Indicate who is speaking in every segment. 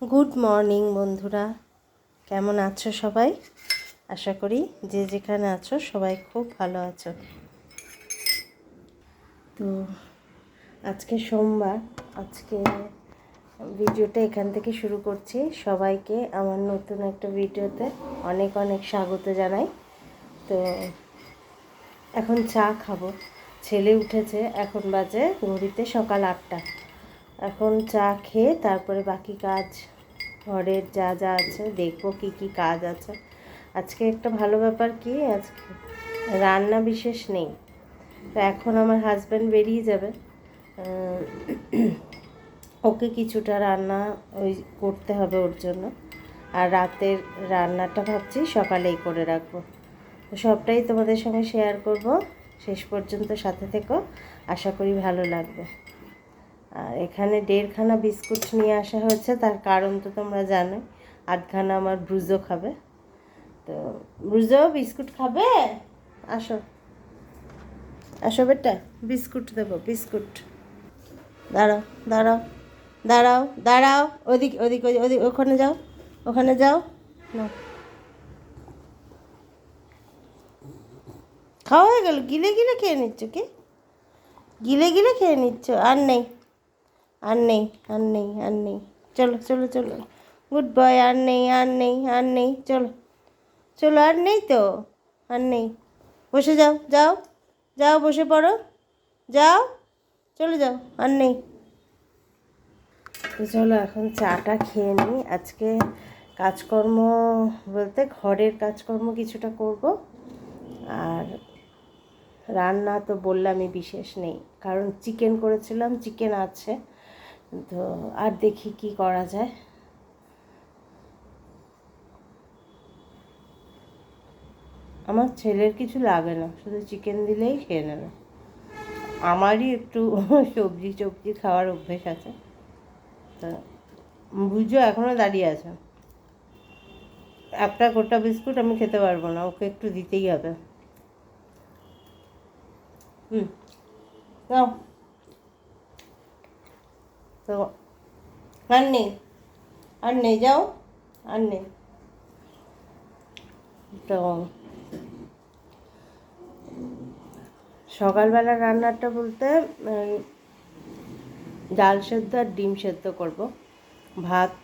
Speaker 1: Good morning বন্ধুরা, কেমন আছো সবাই? আশা করি যে যেখানে আছো সবাই খুব ভালো আছো। তো আজকে সোমবার, আজকে ভিডিওটা এখান থেকে শুরু করছি। সবাইকে আমার নতুন একটা ভিডিওতে অনেক অনেক স্বাগত জানাই। তো এখন চা খাবো, ছেলে উঠেছে, এখন বাজে ঘড়িতে সকাল 8টা। এখন চা খেয়ে তারপরে বাকি কাজ ঘরের যা যা আছে দেখবো কি কি কাজ আছে। আজকে একটা ভালো ব্যাপার কি, আজকে রান্না বিশেষ নেই। তো এখন আমার হাজব্যান্ড বেরিয়ে যাবে, ওকে কিছুটা রান্না ওই করতে হবে ওর জন্য, আর রাতের রান্নাটা ভাবছি সকালেই করে রাখবো। তো সবটাই তোমাদের সঙ্গে শেয়ার করব, শেষ পর্যন্ত সাথে থেকো, আশা করি ভালো লাগবে। আর এখানে 1.5খানা বিস্কুট নিয়ে আসা হয়েছে, তার কারণ তো তোমরা জানোই। 8খানা আমার ব্রুজো খাবে। তো ব্রুজো বিস্কুট খাবে, আসো আসো বেটা, বিস্কুট দেবো, বিস্কুট। দাঁড়াও দাঁড়াও দাঁড়াও দাঁড়াও, ওদিক ওদিক ওদিক, ওখানে যাও, ওখানে যাও না। খাওয়া হয়ে গেল? গিলে গিলে খেয়ে নিচ্ছ কি? গিলে গিলে খেয়ে নিচ্ছ? আর নেই, আর নেই, আর নেই, আর নেই। চলো চলো চলো, গুড বয়। আর নেই, আর নেই, আর নেই, চলো চলো, আর নেই তো, আর নেই। বসে যাও, যাও যাও, বসে পড়ো, যাও, চলে যাও, আর নেই। তো চলো এখন চাটা খেয়ে নিই। আজকে কাজকর্ম বলতে ঘরের কাজকর্ম কিছুটা করব, আর রান্না তো বললামই বিশেষ নেই, কারণ চিকেন করেছিলাম, চিকেন আছে। তো আর দেখি কি করা যায়। আমার ছেলের কিছু লাগে না, শুধু চিকেন দিলেই খেয়ে নেবে। আমারই একটু সবজি টবজি খাওয়ার অভ্যেস আছে। তো বুঝো এখনও দাঁড়িয়ে আছে, একটা গোটা বিস্কুট আমি খেতে পারবো না, ওকে একটু দিতেই হবে। নাও। তো আর নেই, আর নেই, যাও, আর নেই। তো সকালবেলা রান্নাটা বলতে ডাল সেদ্ধ আর ডিম সেদ্ধ করব, ভাত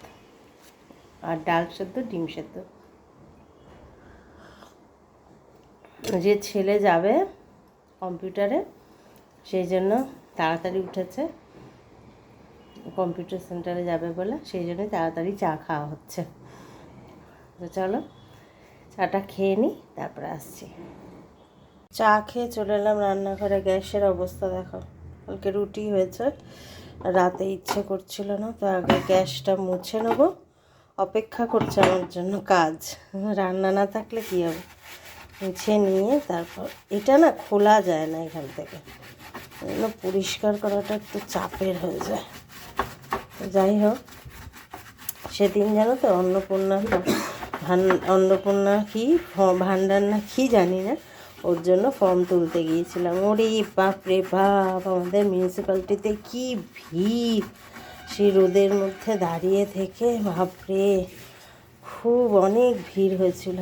Speaker 1: আর ডাল সেদ্ধ, ডিম সেদ্ধ। যে ছেলে যাবে কম্পিউটারে, সেই জন্য তাড়াতাড়ি উঠেছে, কম্পিউটার সেন্টারে যাবে বলে, সেই জন্যই তাড়াতাড়ি চা খাওয়া হচ্ছে। তো চলো চাটা খেয়ে নিই, তারপরে আসছি। চা খেয়ে চলে এলাম রান্নাঘরে। গ্যাসের অবস্থা দেখো, কালকে রুটি হয়েছে, রাতে ইচ্ছে করছিল না, তো আগে গ্যাসটা মুছে নেবো। অপেক্ষা করছে আমার জন্য কাজ, রান্না না থাকলে কী হবে। মুছে নিয়ে তারপর, এটা না খোলা যায় না এখান থেকে, এগুলো পরিষ্কার করাটা একটু চাপের হয়ে যায়। তো যাই হোক, সেদিন জানো তো অন্নপূর্ণা কি ভান্ডার না কি জানি না, ওর জন্য ফর্ম তুলতে গিয়েছিলাম। ওরে বাপরে বাপ, আমাদের মিউনিসিপ্যালিটিতে কি ভিড়! সেই রোদের মধ্যে দাঁড়িয়ে থেকে, বাপরে খুব অনেক ভিড় হয়েছিল।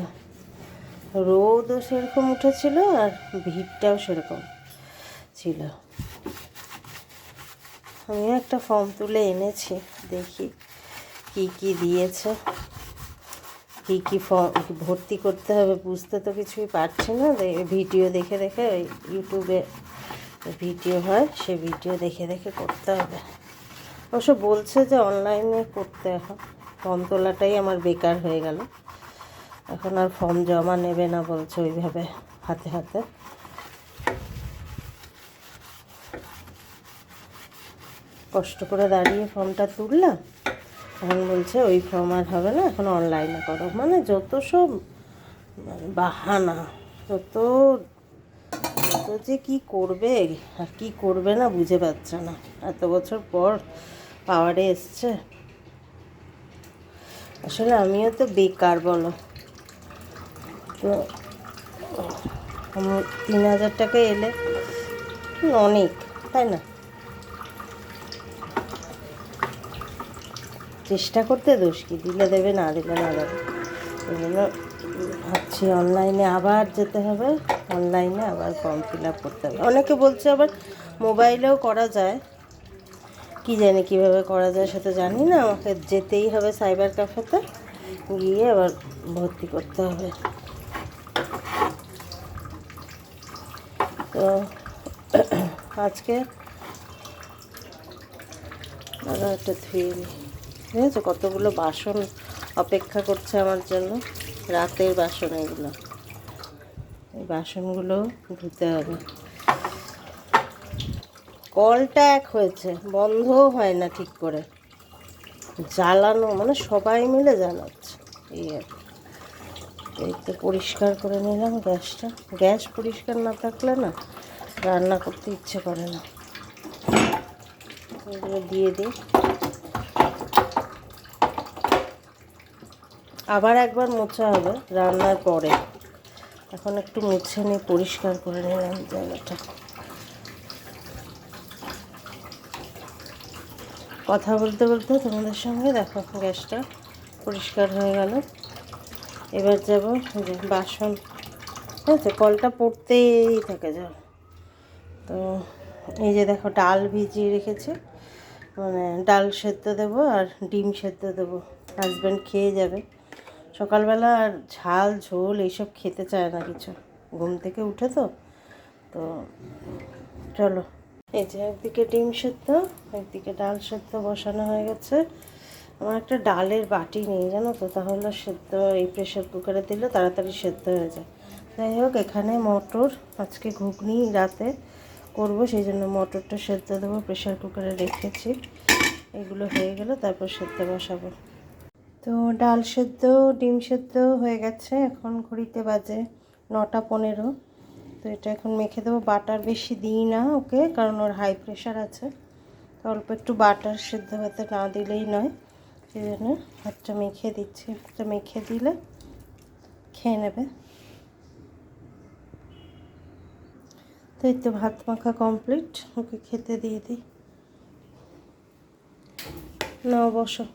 Speaker 1: রোদও সেরকম উঠেছিল আর ভিড়টাও সেরকম ছিল। আমিও একটা ফর্ম তুলে এনেছি, দেখি কি কি দিয়েছে, কী কী ফর্ম ভর্তি করতে হবে, বুঝতে তো কিছুই পারছি না। ভিডিও দেখে দেখে, ওই ইউটিউবে ভিডিও হয়, সে ভিডিও দেখে দেখে করতে হবে। অবশ্য বলছে যে অনলাইনে করতে, এখন ফর্ম তোলাটাই আমার বেকার হয়ে গেল। এখন আর ফর্ম জমা নেবে না বলছে ওইভাবে হাতে হাতে। কষ্ট করে দাঁড়িয়ে ফর্মটা তুললাম, এখন বলছে ওই ফর্ম আর হবে না, এখন অনলাইনে করো। মানে যত সব বাহানা, যত যে কী করবে আর কী করবে না বুঝে পাচ্ছে না। এত বছর পর পাওয়ারে এসছে। আসলে আমিও তো বেকার বলো। তো 3,000 টাকা এলে অনেক, তাই না? চেষ্টা করতে দোষ কি, দিলে দেবে, না দিলে না দেবে। ওই জন্য ভাবছি অনলাইনে আবার যেতে হবে, অনলাইনে আবার ফর্ম ফিল আপ করতে হবে। অনেকে বলছে আবার মোবাইলেও করা যায়, কি জানি কীভাবে করা যায় সেটা জানি না। আমাকে যেতেই হবে সাইবার ক্যাফেতে, গিয়ে আবার ভর্তি করতে হবে। তো আজকে একটা ধুয়ে নিই। ঠিক আছে, কতগুলো বাসন অপেক্ষা করছে আমার জন্য, রাতের বাসন এগুলো। এই বাসনগুলো ধুতে হবে। কলটা এক হয়েছে, বন্ধও হয় না ঠিক করে, জ্বালানো মানে সবাই মিলে জ্বালাচ্ছে। এই আর কি। এই তো পরিষ্কার করে নিলাম গ্যাসটা। গ্যাস পরিষ্কার না থাকলে না রান্না করতে ইচ্ছে করে না। এগুলো দিয়ে দিই। আবার একবার মোছা হবে রান্নার পরে, এখন একটু মুছে নিয়ে পরিষ্কার করে নিলাম জায়গাটা। কথা বলতে বলতে তোমাদের সঙ্গে দেখো গ্যাসটা পরিষ্কার হয়ে গেল। এবার যাব যে বাসন, ঠিক আছে, কলটা পড়তেই থাকে জল। তো এই যে দেখো ডাল ভিজিয়ে রেখেছি, মানে ডাল সেদ্ধ দেবো আর ডিম সেদ্ধ দেবো। হাজব্যান্ড খেয়ে যাবে। সকালবেলা আর ঝাল ঝোল এইসব খেতে চায় না কিছু, ঘুম থেকে উঠে তো। তো চলো, এই যে একদিকে ডিম সেদ্ধ, একদিকে ডাল সেদ্ধ বসানো হয়ে গেছে। আমার একটা ডালের বাটি নেই জানো তো, তাহলে সেদ্ধ এই প্রেশার কুকারে দিলে তাড়াতাড়ি সেদ্ধ হয়ে যায়। যাই হোক, এখানে মটর, আজকে ঘুগনি রাতে করবো, সেই জন্য মটরটা সেদ্ধ দেবো, প্রেশার কুকারে রেখেছি। এগুলো হয়ে গেলে তারপর সেদ্ধ বসাবো। তো ডাল সেদ্ধ ডিম সেদ্ধ হয়ে গেছে, এখন ঘড়িতে বাজে 9টা 15। তো এটা এখন মেখে দেবো। বাটার বেশি দিই না ওকে, কারণ ওর হাই প্রেশার আছে। তো অল্প একটু বাটার সেদ্ধ হতে না দিলেই নয়, সেই জন্য হাতটা মেখে দিচ্ছি। হাতটা মেখে দিলে খেয়ে নেবে। তো এই তো ভাত মাখা কমপ্লিট, ওকে খেতে দিয়ে দিই। নাও বসো।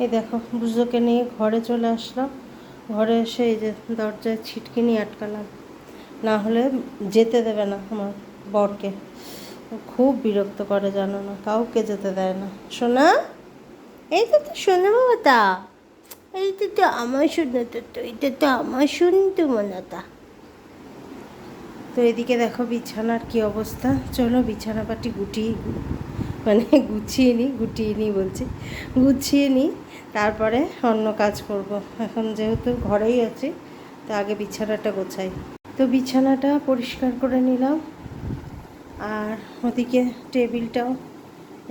Speaker 1: এই দেখো বুঝোকে নিয়ে ঘরে চলে আসলাম। ঘরে এসে এই যে দরজায় ছিটকিনি আটকালাম, না হলে যেতে দেবে না আমার বরকে। খুব বিরক্ত করে জানো না, কাউকে যেতে দেয় না। সোনা, এই তো শোনো বাবাটা, এইটা তো আমার শোনাটা, তো এটা তো আমার শুনতো মনাটা। তো এদিকে দেখো বিছানার কি অবস্থা। চলো বিছানা পাটি গুটিয়ে নিই বলছি, গুছিয়ে নিই, তারপরে অন্য কাজ করব। এখন যেহেতু ঘরেই আছি, তো আগে বিছানাটা গোছাই। তো বিছানাটা পরিষ্কার করে নিলাম, আর ওদিকে টেবিলটাও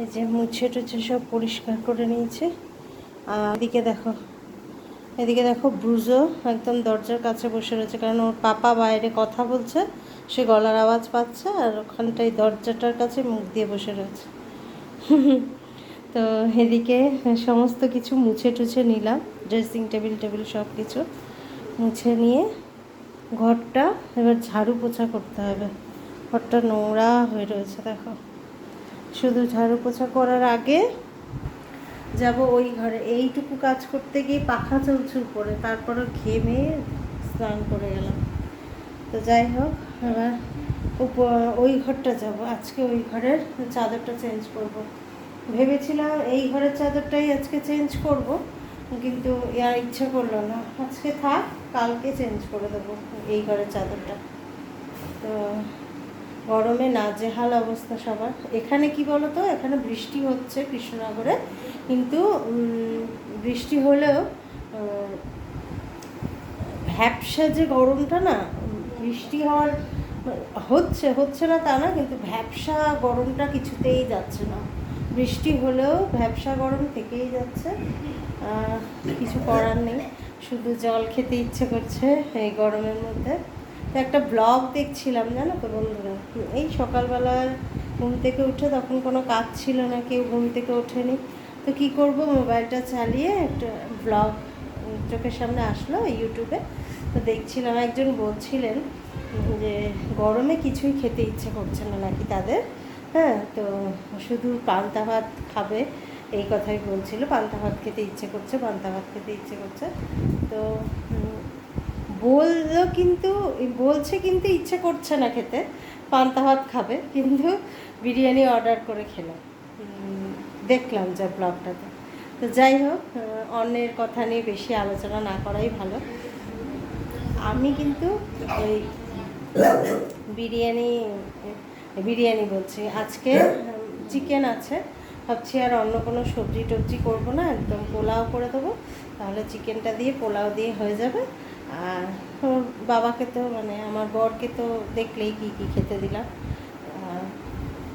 Speaker 1: এই যে মুছে টুছে সব পরিষ্কার করে নিয়েছি। আর এদিকে দেখো ব্রুজো একদম দরজার কাছে বসে রয়েছে, কারণ ওর পাপা বাইরে কথা বলছে, সে গলার আওয়াজ পাচ্ছে, আর ওখানটায় দরজাটার কাছে মুখ দিয়ে বসে রয়েছে। তো এদিকে সমস্ত কিছু মুছে টুছে নিলাম, ড্রেসিং টেবিল সব কিছু মুছে নিয়ে ঘরটা এবার ঝাড়ু পোছা করতে হবে। ঘরটা নোংরা হয়ে রয়েছে দেখো। শুধু ঝাড়ু পোছা করার আগে যাব ওই ঘরে, এইটুকু কাজ করতে গিয়ে পাখা চলছে উপরে, তারপরে ঘেমে স্নান করে গেলাম। তো যাই হোক, এবার ওই ঘরটা যাব আজকে, ওই ঘরের চাদরটা চেঞ্জ করব। ভেবেছিলাম এই ঘরের চাদরটাই আজকে চেঞ্জ করব, কিন্তু আর ইচ্ছা করলো না। আজকে থাক, কালকে চেঞ্জ করে দেবো এই ঘরের চাদরটা। তো গরমে নাজেহাল অবস্থা সবার। এখানে কি বলো তো, এখানে বৃষ্টি হচ্ছে কৃষ্ণনগরে, কিন্তু বৃষ্টি হলেও ভ্যাপসা যে গরমটা না, বৃষ্টি হচ্ছে না তা না, কিন্তু ভ্যাপসা গরমটা কিছুতেই যাচ্ছে না। বৃষ্টি হলেও ভ্যাপসা গরম থেকেই যাচ্ছে। কিছু করার নেই, শুধু জল খেতে ইচ্ছে করছে এই গরমের মধ্যে। তো একটা ব্লগ দেখছিলাম জানো তো বন্ধুরা, এই সকালবেলার ঘুম থেকে উঠে, তখন কোনো কাজ ছিল না, কেউ ঘুম থেকে ওঠেনি, তো কি করব, মোবাইলটা চালিয়ে একটা ব্লগ চোখের সামনে আসলো ইউটিউবে। তো দেখছিলাম, একজন বলছিলেন যে গরমে কিছুই খেতে ইচ্ছে করছে না নাকি তাদের, হ্যাঁ, তো শুধু পান্তা ভাত খাবে এই কথাই বলছিল, পান্তা ভাত খেতে ইচ্ছে করছে, পান্তা ভাত খেতে ইচ্ছে করছে। তো বললো কিন্তু, বলছে কিন্তু ইচ্ছে করছে না খেতে, পান্তা ভাত খাবে, কিন্তু বিরিয়ানি অর্ডার করে খেলাম, দেখলাম যা ব্লগটাতে। তো যাই হোক, অন্যের কথা নিয়ে বেশি আলোচনা না করাই ভালো। আমি কিন্তু ওই বিরিয়ানি বিরিয়ানি বলছি, আজকে চিকেন আছে, ভাবছি আর অন্য কোনো সবজি টবজি করবো না, একদম পোলাও করে দেবো, তাহলে চিকেনটা দিয়ে পোলাও দিয়ে হয়ে যাবে। আর ওর বাবাকে তো মানে আমার বরকে তো দেখলেই কী কী খেতে দিলাম।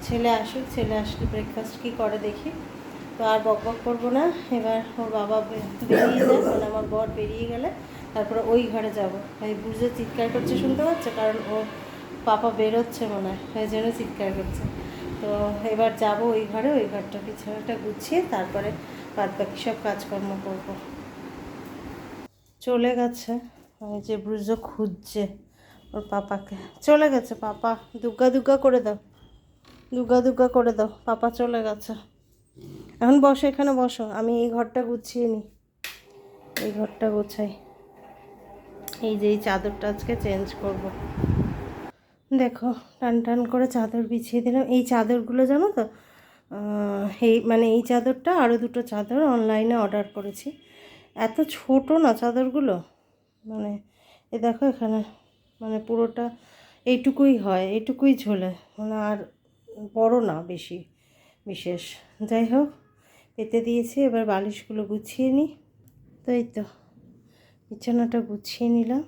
Speaker 1: ছেলে আসুক, ছেলে আসলে ব্রেকফাস্ট কী করে দেখি। তো আর বক বক করবো না, এবার ওর বাবা বেরিয়ে যায়, মানে আমার বর বেরিয়ে গেলে তারপরে ওই ঘরে যাব। তাই বুঝে চিৎকার করছে, শুনতে পাচ্ছে, কারণ ও পাপা বেরোচ্ছে মনে হয়, ওই জন্য চিৎকার করছে। তো এবার যাব ওই ঘরে, ওই ঘরটা বিছানাটা গুছিয়ে তারপরে বাদ বাকি সব কাজকর্ম করব। চলে গেছে, ওই যে ব্রুজো খুঁজছে ওর পাপাকে, চলে গেছে পাপা, দুগ্গা দুগ্গা করে দাও, দুগ্গা দুগ্গা করে দাও, পাপা চলে গেছে। এখন বসো, এখানে বসো, আমি এই ঘরটা গুছিয়ে নিই, এই ঘরটা গোছাই। এই যে এই চাদরটা আজকে চেঞ্জ করব। দেখো টান টান করে চাদর বিছিয়ে দিলাম। এই চাদরগুলো জানো তো, এই মানে এই চাদরটা আরও দুটো চাদর অনলাইনে অর্ডার করেছি। এত ছোট না চাদরগুলো, মানে এ দেখো এখানে, মানে পুরোটা এইটুকুই হয়, এইটুকুই ঝোলে, মানে আর বড় না বেশি বিশেষ। যাই হোক, পেতে দিয়েছি, এবার বালিশগুলো গুছিয়ে নিই। তো এই তো বিছানাটা গুছিয়ে নিলাম।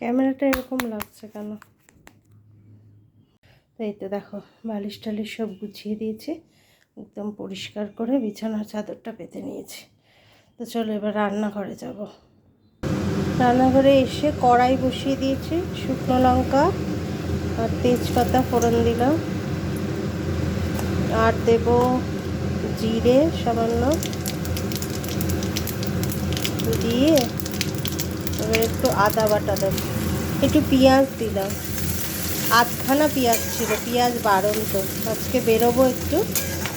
Speaker 1: ক্যামেরাটা এরকম লাগছে কেন? এই তো দেখো বালিশ টালিশ সব গুছিয়ে দিয়েছি, একদম পরিষ্কার করে বিছানার চাদরটা পেতে নিয়েছি। তো চলো এবার রান্নাঘরে যাব। রান্নাঘরে এসে কড়াই বসিয়ে দিয়েছি, শুকনো লঙ্কা আর তেজপাতা ফোড়ন দিলাম, আর দেব জিরে সামান্য, দিয়ে এবার একটু আদা বাটা দেবো, একটু পেঁয়াজ দিলাম, আধখানা পেঁয়াজ ছিল, পেঁয়াজ বারণ তো, আজকে বেরোবো একটু,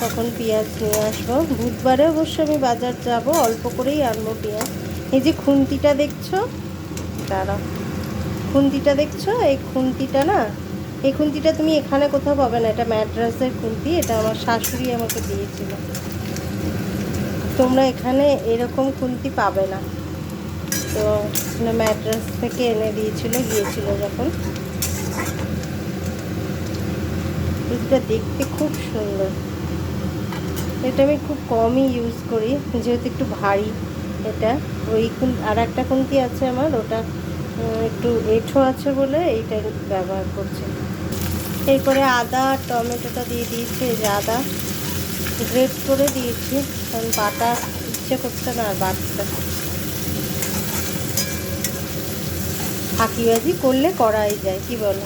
Speaker 1: তখন পেঁয়াজ নিয়ে আসবো। বুধবারে অবশ্য আমি বাজার যাব, অল্প করেই আনবো পেঁয়াজ। এই যে খুন্তিটা দেখছো, দাঁড়াও, খুন্তিটা দেখছো, এই খুন্তিটা না, এই খুন্তিটা তুমি এখানে কোথাও পাবে না, এটা ম্যাড্রাসের খুন্তি, এটা আমার শাশুড়ি আমাকে দিয়েছিল। তোমরা এখানে এরকম খুন্তি পাবে না, তো ম্যাড্রাস থেকে এনে দিয়েছিল, গিয়েছিল যখন। এটা দেখতে খুব সুন্দর, এটা আমি খুব কমই ইউজ করি, যেহেতু একটু ভারী এটা। ওই আর একটা খুন্তি আছে আমার, ওটা একটু এঁঠো আছে বলে এইটা ব্যবহার করছি। এরপরে আদা আর টমেটোটা দিয়ে দিয়েছি, এই যে আদা গ্রেট করে দিয়েছি, কারণ বাটা ইচ্ছে করছে না আর বাটতে। ফাঁকিবাজি করলে করাই যায়, কি বলো?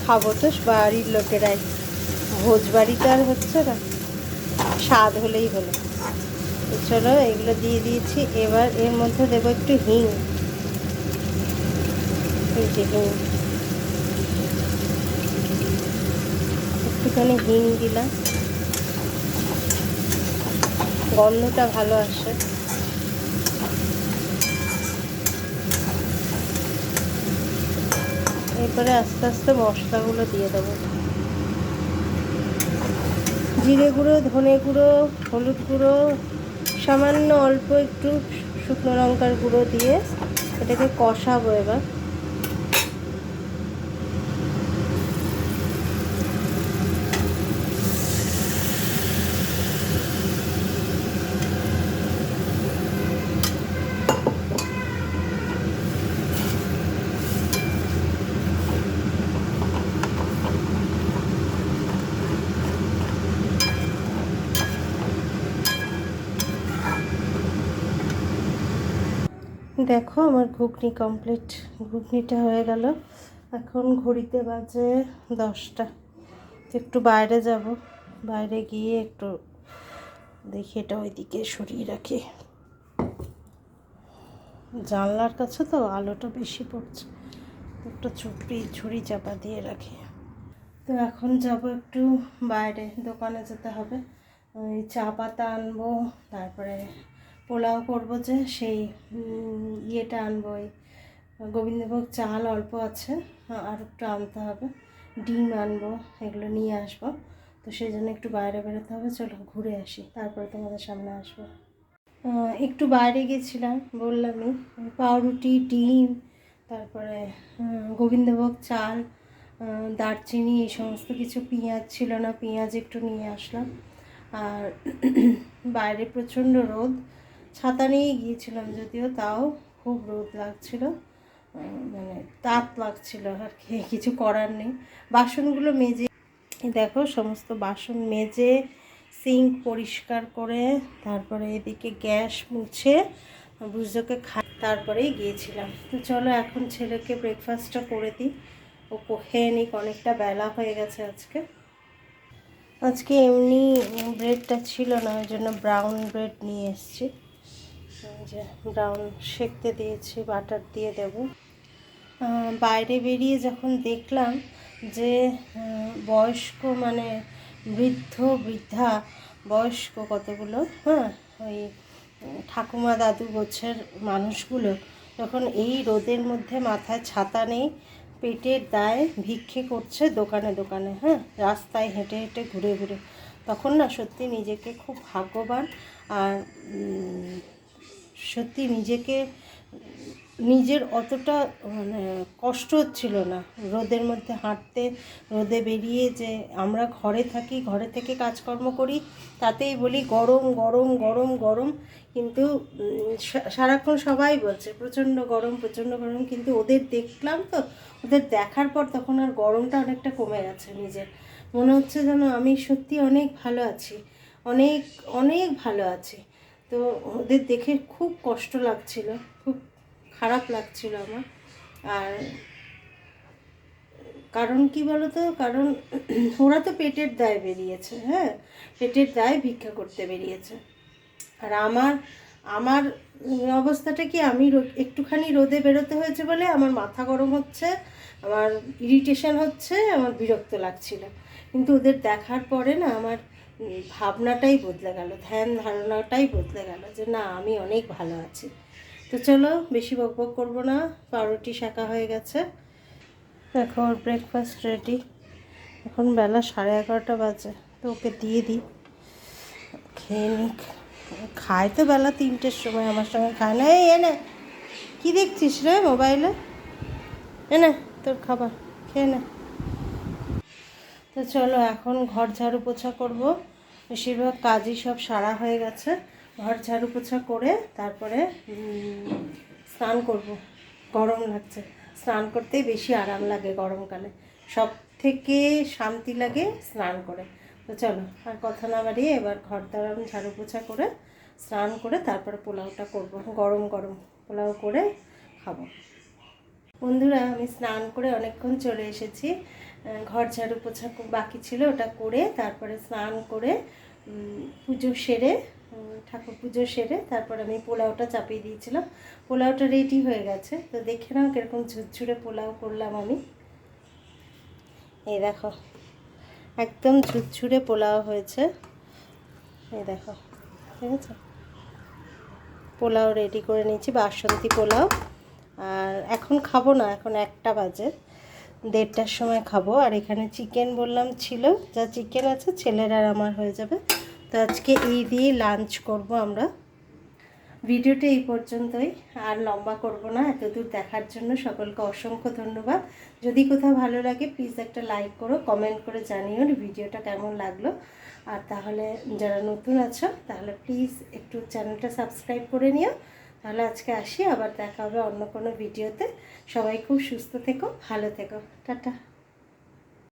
Speaker 1: খাবো তো বাড়ির লোকেরাই, ভোজ বাড়িতে আর হচ্ছে না, স্বাদ হলেই হলো। তো চলো এগুলো দিয়ে দিয়েছি, এবার এর মধ্যে দেবো একটু হিং, এই যে হিং, একটুখানি হিং দিলাম, গন্ধটা ভালো আসে। এরপরে আস্তে আস্তে মশলাগুলো দিয়ে দেবো, জিরে গুঁড়ো, ধনে গুঁড়ো, হলুদ গুঁড়ো, সামান্য অল্প একটু শুকনো লঙ্কার গুঁড়ো দিয়ে এটাকে কষাবো এবার। দেখো আমার ঘুগনি কমপ্লিট, ঘুগনিটা হয়ে গেল। এখন ঘড়িতে বাজে 10টা, একটু বাইরে যাব, বাইরে গিয়ে একটু দেখি, এটা ওইদিকে সরিয়ে রাখি, জানলার কাছে তো আলোটা বেশি পড়ছে, একটু ছুরি চাপা দিয়ে রাখি। তো এখন যাব একটু বাইরে, দোকানে যেতে হবে, ওই চা পাতা আনবো, তারপরে পোলাও করবো যে সেই ইয়েটা আনবো, ওই গোবিন্দভোগ চাল অল্প আছে, আর একটু আনতে হবে, ডিম আনবো, এগুলো নিয়ে আসবো। তো সেই জন্য একটু বাইরে বেরোতে হবে। চলো ঘুরে আসি, তারপরে তোমাদের সামনে আসবো। একটু বাইরে গেছিলাম, বললামই, পাউরুটি, ডিম, তারপরে গোবিন্দভোগ চাল, দারচিনি, এই সমস্ত কিছু, পেঁয়াজ ছিল না, পেঁয়াজ একটু নিয়ে আসলাম। আর বাইরে প্রচণ্ড রোদ, ছাতা নিয়ে গিয়েছিলাম যদিও, তাও খুব রোদ লাগছিল, মানে তাপ লাগছিল আর কি, কিছু করার নেই। বাসনগুলো মেজে, দেখো সমস্ত বাসন মেজে সিঙ্ক পরিষ্কার করে, তারপরে এদিকে গ্যাস মুছে বুঝোকে তারপরেই গিয়েছিলাম। তো চলো এখন ছেলেকে ব্রেকফাস্টটা করে দিই, ও খেয়ে নিক, অনেকটা বেলা হয়ে গেছে আজকে এমনি ব্রেডটা ছিল না, ওই জন্য ব্রাউন ব্রেড নিয়ে এসেছি, যে ব্রাউন সেঁকতে দিয়েছি, বাটার দিয়ে দেব। বাইরে বেরিয়ে যখন দেখলাম যে বয়স্ক, মানে বৃদ্ধা বয়স্ক কতগুলো, ওই ঠাকুমা দাদু গোছের মানুষগুলো যখন এই রোদের মধ্যে মাথায় ছাতা নেই, পেটের দায়ে ভিক্ষে করছে দোকানে দোকানে, রাস্তায় হেঁটে হেঁটে ঘুরে ঘুরে, তখন না সত্যি নিজেকে খুব ভাগ্যবান, আর সত্যি নিজের অতটা মানে কষ্ট হচ্ছিল না রোদের মধ্যে হাঁটতে, রোদে বেরিয়ে। যে আমরা ঘরে থাকি, ঘরে থেকে কাজকর্ম করি, তাতেই বলি গরম গরম গরম গরম, কিন্তু সারাক্ষণ সবাই বলছে প্রচণ্ড গরম প্রচণ্ড গরম, কিন্তু ওদের দেখলাম তো, ওদের দেখার পর তখন আর গরমটা অনেকটা কমে গেছে। নিজের মনে হচ্ছে যেন আমি সত্যি অনেক ভালো আছি, অনেক অনেক ভালো আছি। তো ওদের দেখে খুব কষ্ট লাগছিল, খুব খারাপ লাগছিল আমার। আর কারণ কি বলো তো, কারণ ওরা তো পেটের দায়ে বেরিয়েছে, পেটের দায়ে ভিক্ষা করতে বেরিয়েছে। আর আমার অবস্থাটা কি, আমি একটুখানি রোদে বেরোতে হয়েছে বলে আমার মাথা গরম হচ্ছে, আমার ইরিটেশন হচ্ছে, আমার বিরক্ত লাগছিল। কিন্তু ওদের দেখার পরে না আমার ভাবনাটাই বদলে গেল, ধ্যান ধারণাটাই বদলে গেল, যে না আমি অনেক ভালো আছি। তো চলো বেশি বকবক করবো না, পাউরুটি শাকা হয়ে গেছে, দেখো ওর ব্রেকফাস্ট রেডি। এখন বেলা 11:30 বাজে, তো ওকে দিয়ে দিই, খেয়ে নিক। খায় তো বেলা 3টের সময়, আমার সঙ্গে খায় না। এই এনে কী দেখছিস রে মোবাইলে, এনে তোর খাবার খেয়ে নে। তো চলো এখন ঘর ঝাড়ু পোছা করবো, বেশিরভাগ কাজই সব সারা হয়ে গেছে। ঘর ঝাড়ু পোছা করে তারপরে স্নান করব, গরম লাগছে, স্নান করতেই বেশি আরাম লাগে গরমকালে, সব থেকে শান্তি লাগে স্নান করে। তো চলো আর কথা না বাড়িয়ে এবার ঘর দ্বার ঝাড়ু পোছা করে স্নান করে তারপরে পোলাওটা করব, গরম গরম পোলাও করে খাবো। বন্ধুরা আমি স্নান করে অনেকক্ষণ চলে এসেছি, ঘর ঝাড়ু পোছা বাকি ছিল, ওটা করে তারপরে স্নান করে পুজো সেরে, ঠাকুর পুজো সেরে তারপর আমি পোলাওটা চাপিয়ে দিয়েছিলাম। পোলাওটা রেডি হয়ে গেছে, তো দেখে নাও কীরকম ঝুরঝুরে পোলাও করলাম আমি। এই দেখো একদম ঝুরঝুরে পোলাও হয়েছে, এই দেখো, ঠিক আছে। পোলাও রেডি করে নিয়েছি, বাসন্তী পোলাও। আর এখন খাবো না, এখন 1টা বাজে, 1:30টার সময় খাবো। আর এখানে চিকেন বললাম ছিল, যা চিকেন আছে ছেলের আর আমার হয়ে যাবে। তো আজকে এই দিয়ে লাঞ্চ করব আমরা। ভিডিওটা এই পর্যন্তই, আর লম্বা করব না। এতদূর দেখার জন্য সকলকে অসংখ্য ধন্যবাদ। যদি কোথাও ভালো লাগে প্লিজ একটা লাইক করো, কমেন্ট করে জানিও ভিডিওটা কেমন লাগলো। আর তাহলে যারা নতুন আছো তাহলে প্লিজ একটু চ্যানেলটা সাবস্ক্রাইব করে নিও। তাহলে আজকে আসি, আবার দেখা হবে অন্য কোনো ভিডিওতে। সবাই খুব সুস্থ থেকো, ভালো থেকো, টাটা।